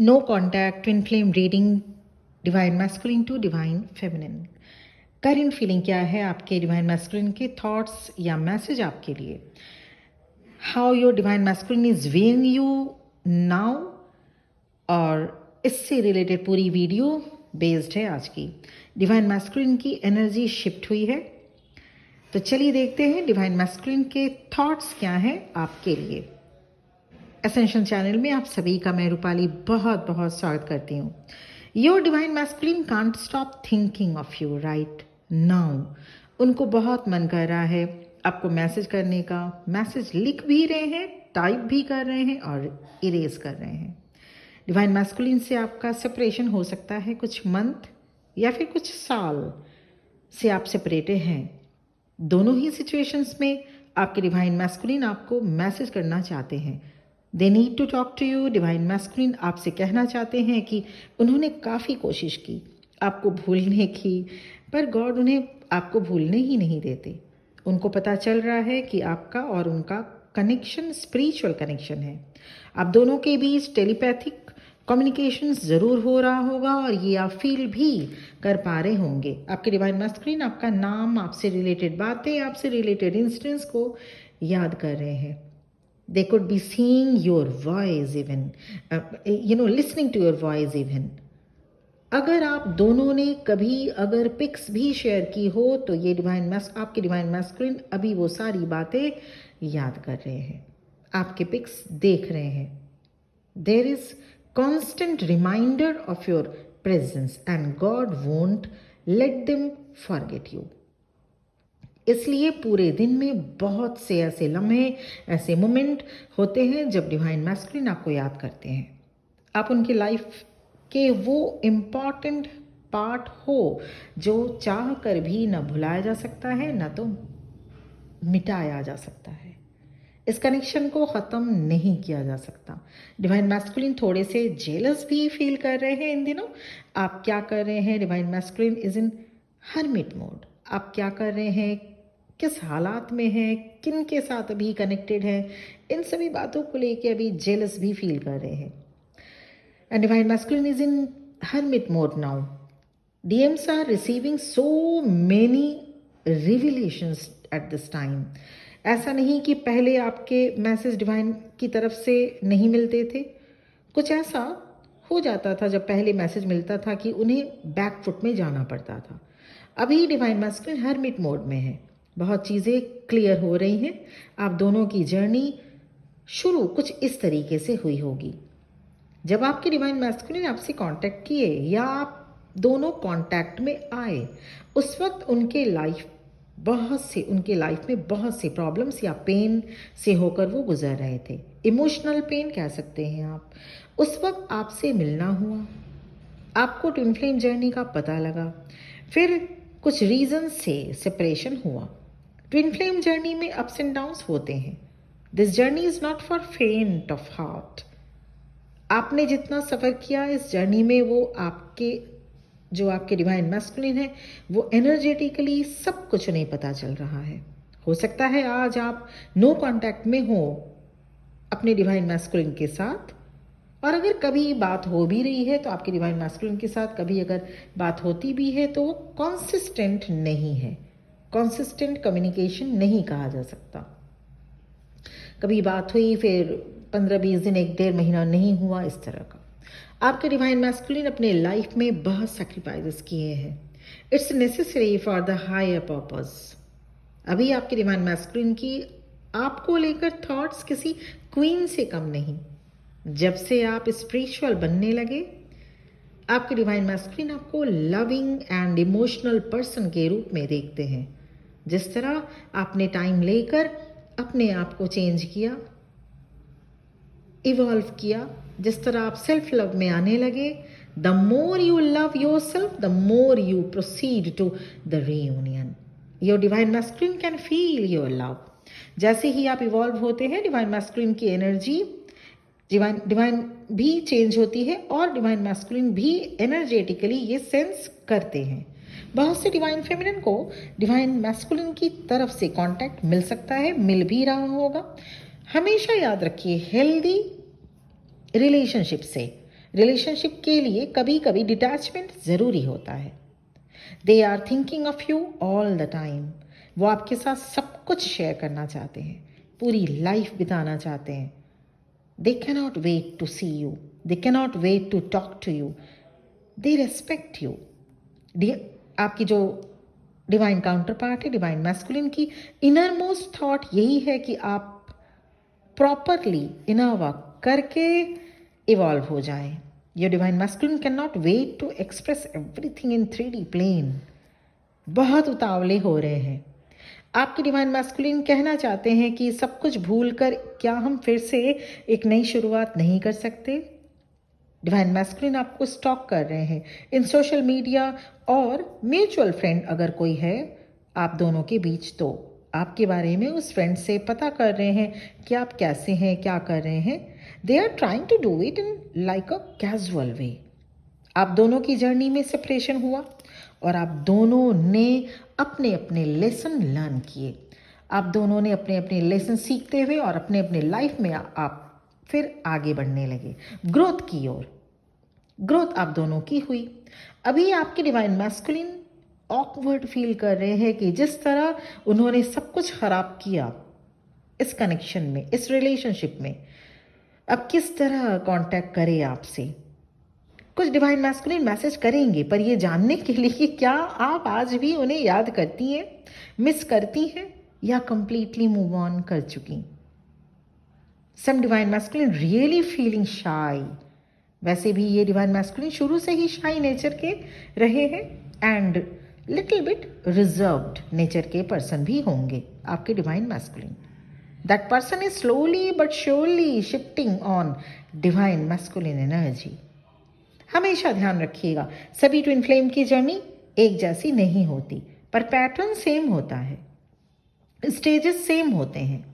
No contact twin flame reading divine masculine to divine feminine. Current feeling क्या है आपके divine masculine के thoughts या मैसेज आपके लिए? How your divine masculine is weighing you now, और इससे रिलेटेड पूरी वीडियो बेस्ड है आज की। डिवाइन मैस्कुलिन की एनर्जी शिफ्ट हुई है, तो चलिए देखते हैं डिवाइन मैस्कुलिन के थॉट्स क्या हैं आपके लिए। एसेंशियल चैनल में आप सभी का मैं रूपाली बहुत बहुत स्वागत करती हूँ। Your divine masculine can't stop thinking of you right now. उनको बहुत मन कर रहा है आपको मैसेज करने का। मैसेज लिख भी रहे हैं, टाइप भी कर रहे हैं और इरेज कर रहे हैं। डिवाइन मैस्कुलिन से आपका सेपरेशन हो सकता है, कुछ मंथ या फिर कुछ साल से आप सेपरेटेड हैं। दोनों ही सिचुएशंस में आपके डिवाइन मैस्कुलिन आपको मैसेज करना चाहते हैं। They need to talk to you. Divine masculine आपसे कहना चाहते हैं कि उन्होंने काफ़ी कोशिश की आपको भूलने की, पर गॉड उन्हें आपको भूलने ही नहीं देते। उनको पता चल रहा है कि आपका और उनका कनेक्शन स्पिरिचुअल कनेक्शन है। आप दोनों के बीच टेलीपैथिक कम्युनिकेशन ज़रूर हो रहा होगा और ये आप फील भी कर पा रहे होंगे। आपके डिवाइन मैस्कुलिन आपका नाम, आपसे रिलेटेड बातें, आपसे रिलेटेड इंसिडेंट्स को याद कर रहे हैं। They could be seeing your voice even, listening to your voice even. अगर आप दोनों ने कभी अगर पिक्स भी शेयर की हो तो ये आपके डिवाइन मैस्कुलिन अभी वो सारी बातें याद कर रहे हैं, आपके पिक्स देख रहे हैं। There is constant reminder of your presence and God won't let them forget you. इसलिए पूरे दिन में बहुत से ऐसे लम्हे, ऐसे मोमेंट होते हैं जब डिवाइन मैस्कुलिन आपको याद करते हैं। आप उनकी लाइफ के वो इम्पॉर्टेंट पार्ट हो जो चाह कर भी ना भुलाया जा सकता है, ना तो मिटाया जा सकता है। इस कनेक्शन को ख़त्म नहीं किया जा सकता। डिवाइन मैस्कुलिन थोड़े से जेलस भी फील कर रहे हैं इन दिनों। आप क्या कर रहे हैं? Divine masculine is in hermit mode. आप क्या कर रहे हैं, किस हालात में हैं, किन के साथ अभी कनेक्टेड हैं, इन सभी बातों को लेके अभी जेलस भी फील कर रहे हैं। And divine masculine is in hermit mode now. DMs are receiving so many revelations at this time. ऐसा नहीं कि पहले आपके मैसेज डिवाइन की तरफ से नहीं मिलते थे। कुछ ऐसा हो जाता था जब पहले मैसेज मिलता था कि उन्हें बैक फुट में जाना पड़ता था। अभी डिवाइन मैस्कुलिन हर्मिट मोड में है। बहुत चीज़ें क्लियर हो रही हैं। आप दोनों की जर्नी शुरू कुछ इस तरीके से हुई होगी। जब आपके डिवाइन मैस्कुलिन आपसे कांटेक्ट किए या आप दोनों कांटेक्ट में आए, उस वक्त उनके लाइफ में बहुत से प्रॉब्लम्स या पेन से होकर वो गुजर रहे थे। इमोशनल पेन कह सकते हैं आप। उस वक्त आपसे मिलना हुआ, आपको ट्विन फ्लेम जर्नी का पता लगा, फिर कुछ रीजन से सेपरेशन हुआ। ट्विन फ्लेम जर्नी में अप्स एंड डाउन्स होते हैं। This journey is not for फेंट ऑफ हार्ट। आपने जितना सफ़र किया इस जर्नी में, वो आपके डिवाइन मैस्कुलिन है, वो एनर्जेटिकली सब कुछ नहीं पता चल रहा है। हो सकता है आज आप नो कांटेक्ट में हो अपने डिवाइन मैस्कुलिन के साथ, और अगर कभी बात हो भी रही है तो आपके डिवाइन मैस्कुलिन के साथ कभी अगर बात होती भी है तो वो कॉन्सिस्टेंट नहीं है। कॉन्सिस्टेंट कम्युनिकेशन नहीं कहा जा सकता। कभी बात हुई, फिर 15-20 दिन, 1-1.5 महीना नहीं हुआ, इस तरह का। आपके डिवाइन मैस्कुलिन अपने लाइफ में बहुत सैक्रिफाइसेस किए हैं। It's necessary for the higher purpose. अभी आपके डिवाइन मैस्कुलिन की आपको लेकर थॉट्स किसी क्वीन से कम नहीं। जब से आप स्पिरिचुअल बनने लगे, आपके डिवाइन मैस्कुलिन आपको लविंग एंड इमोशनल पर्सन के रूप में देखते हैं। जिस तरह आपने टाइम लेकर अपने आप को चेंज किया, इवॉल्व किया, जिस तरह आप सेल्फ लव में आने लगे, the more you love yourself, the more you proceed to the reunion. Your divine masculine can feel your love. जैसे ही आप इवॉल्व होते हैं, डिवाइन मैस्कुलिन की एनर्जी, डिवाइन भी चेंज होती है और डिवाइन मैस्कुलिन भी एनर्जेटिकली ये सेंस करते हैं। बहुत से डिवाइन फेमिनिन को डिवाइन मैस्कुलिन की तरफ से कांटेक्ट मिल सकता है, मिल भी रहा होगा। हमेशा याद रखिए, हेल्दी रिलेशनशिप से रिलेशनशिप के लिए कभी कभी डिटैचमेंट ज़रूरी होता है। They are thinking of you all the time. वो आपके साथ सब कुछ शेयर करना चाहते हैं, पूरी लाइफ बिताना चाहते हैं। They cannot wait to see you, they cannot wait to talk to you, they respect you. आपकी जो डिवाइन काउंटर पार्ट है, डिवाइन मैस्कुलिन की इनर मोस्ट थॉट यही है कि आप प्रॉपरली इनर वर्क करके इवॉल्व हो जाए। Your divine masculine can not wait to express everything in 3D plane. बहुत उतावले हो रहे हैं। आपके डिवाइन मैस्कुलिन कहना चाहते हैं कि सब कुछ भूलकर क्या हम फिर से एक नई शुरुआत नहीं कर सकते। डिवाइन मैस्कुलिन आपको स्टॉक कर रहे हैं इन सोशल मीडिया और म्यूचुअल फ्रेंड अगर कोई है आप दोनों के बीच, तो आपके बारे में उस फ्रेंड से पता कर रहे हैं कि आप कैसे हैं, क्या कर रहे हैं। They are trying to do it in like a casual way. आप दोनों की जर्नी में सेपरेशन हुआ और आप दोनों ने अपने अपने लेसन लर्न किए। आप दोनों ने अपने अपने लेसन सीखते हुए और अपने अपने लाइफ में आप फिर आगे बढ़ने लगे, ग्रोथ की ओर। ग्रोथ आप दोनों की हुई। अभी आपके डिवाइन मैस्कुलिन ऑकवर्ड फील कर रहे हैं कि जिस तरह उन्होंने सब कुछ खराब किया इस कनेक्शन में, इस रिलेशनशिप में, अब किस तरह कांटेक्ट करे आपसे। कुछ डिवाइन मैस्कुलिन मैसेज करेंगे, पर ये जानने के लिए कि क्या आप आज भी उन्हें याद करती हैं, मिस करती हैं, या कंप्लीटली मूव ऑन कर चुकी। Some divine masculine really feeling shy. वैसे भी ये डिवाइन मैस्कुलिन शुरू से ही शाई नेचर के रहे हैं and little bit reserved nature के पर्सन भी होंगे आपके divine masculine. That person is slowly but surely shifting on divine masculine energy. हमेशा ध्यान रखिएगा, सभी ट्विन फ्लेम की जर्नी एक जैसी नहीं होती, पर पैटर्न सेम होता है, स्टेजेस सेम होते हैं।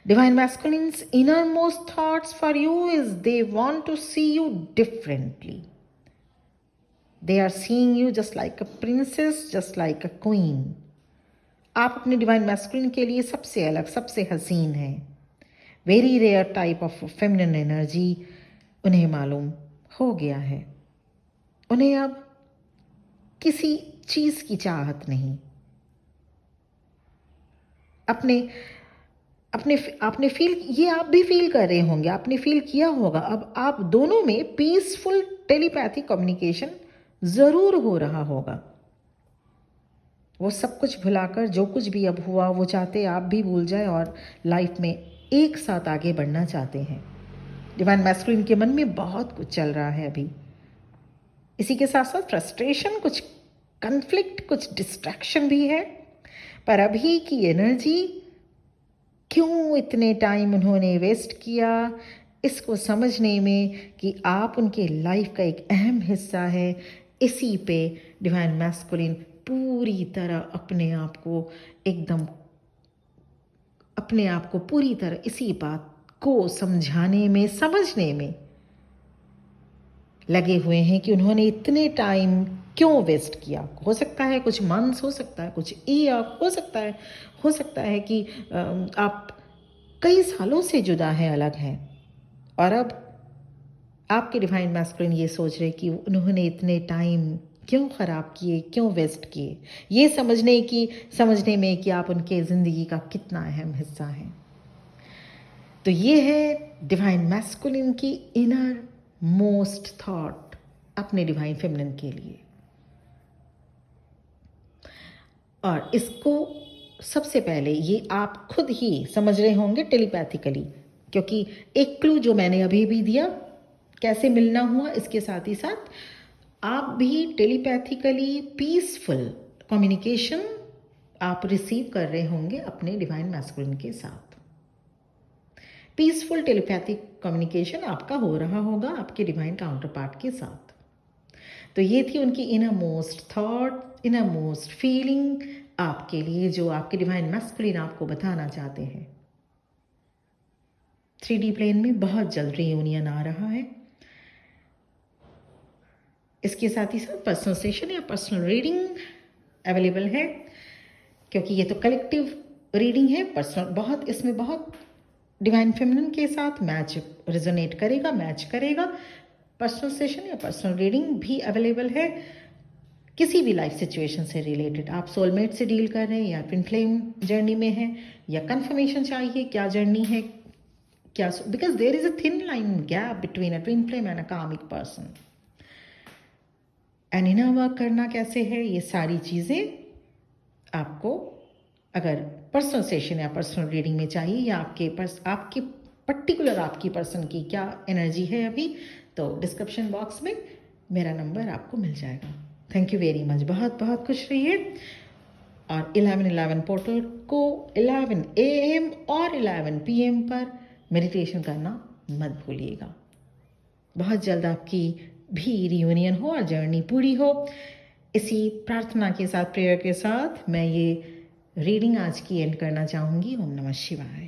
Divine Masculine's innermost thoughts for you is they want to see you differently. They are seeing you just like a princess, just like a queen. आप अपने डिवाइन मैस्कुलिन के लिए सबसे अलग, सबसे हसीन हैं। Very rare type of feminine energy उन्हें मालूम हो गया है। उन्हें अब किसी चीज की चाहत नहीं। आपने फील, ये आप भी फील कर रहे होंगे, आपने फील किया होगा, अब आप दोनों में पीसफुल टेलीपैथिक कम्युनिकेशन जरूर हो रहा होगा। वो सब कुछ भुलाकर जो कुछ भी अब हुआ वो चाहते आप भी भूल जाए और लाइफ में एक साथ आगे बढ़ना चाहते हैं। डिवाइन मैस्कुलिन के मन में बहुत कुछ चल रहा है अभी। इसी के साथ साथ फ्रस्ट्रेशन, कुछ कन्फ्लिक्ट, कुछ डिस्ट्रैक्शन भी है। पर अभी की एनर्जी, क्यों इतने टाइम उन्होंने वेस्ट किया इसको समझने में कि आप उनके लाइफ का एक अहम हिस्सा है, इसी पे डिवाइन मैस्कुलिन पूरी तरह अपने आप को पूरी तरह इसी बात को समझाने में, समझने में लगे हुए हैं कि उन्होंने इतने टाइम क्यों वेस्ट किया। हो सकता है कुछ मंथ्स, हो सकता है कुछ ईयर, हो सकता है कि आप कई सालों से जुदा हैं, अलग हैं, और अब आपके डिवाइन मैस्कुलिन ये सोच रहे कि उन्होंने इतने टाइम क्यों ख़राब किए, क्यों वेस्ट किए, ये समझने में कि आप उनके ज़िंदगी का कितना अहम हिस्सा हैं। तो ये है डिवाइन मैस्कुलिन की इनर मोस्ट थॉट अपने डिवाइन फेमिनिन के लिए। और इसको सबसे पहले ये आप खुद ही समझ रहे होंगे टेलीपैथिकली, क्योंकि एक क्लू जो मैंने अभी भी दिया कैसे मिलना हुआ, इसके साथ ही साथ आप भी टेलीपैथिकली पीसफुल कम्युनिकेशन आप रिसीव कर रहे होंगे अपने डिवाइन मैस्कुलिन के साथ। पीसफुल टेलीपैथिक कम्युनिकेशन आपका हो रहा होगा आपके डिवाइन काउंटर पार्ट के साथ। तो ये थी उनकी inner most thought, inner most feeling आपके लिए, जो आपके डिवाइन मैस्कुलिन आपको बताना चाहते हैं। 3D प्लेन में बहुत जल्द रियूनियन आ रहा है। इसके साथ ही साथ पर्सनल सेशन या पर्सनल रीडिंग अवेलेबल है, क्योंकि ये तो कलेक्टिव रीडिंग है। पर्सनल इसमें बहुत डिवाइन फेमिनिन के साथ मैच रेजोनेट करेगा, मैच करेगा। पर्सनल सेशन या पर्सनल रीडिंग भी अवेलेबल है किसी भी लाइफ सिचुएशन से रिलेटेड। आप सोलमेट से डील कर रहे हैं या ट्विन फ्लेम जर्नी में हैं, या कंफर्मेशन चाहिए क्या जर्नी है, क्या, because there is a thin line gap between a twin flame and a karmic person. And inner work करना कैसे है, ये सारी चीज़ें आपको अगर पर्सनल सेशन या पर्सनल रीडिंग में चाहिए, या आपके पर्टिकुलर आपकी पर्सन की क्या एनर्जी है अभी, तो डिस्क्रिप्शन बॉक्स में मेरा नंबर आपको मिल जाएगा। थैंक यू वेरी मच, बहुत बहुत खुश रहिए। और 11:11 पोर्टल को 11 AM और 11 PM पर मेडिटेशन करना मत भूलिएगा। बहुत जल्द आपकी भी रियूनियन हो और जर्नी पूरी हो। इसी प्रार्थना के साथ, प्रेयर के साथ मैं ये रीडिंग आज की एंड करना चाहूँगी। ओम नमः शिवाय।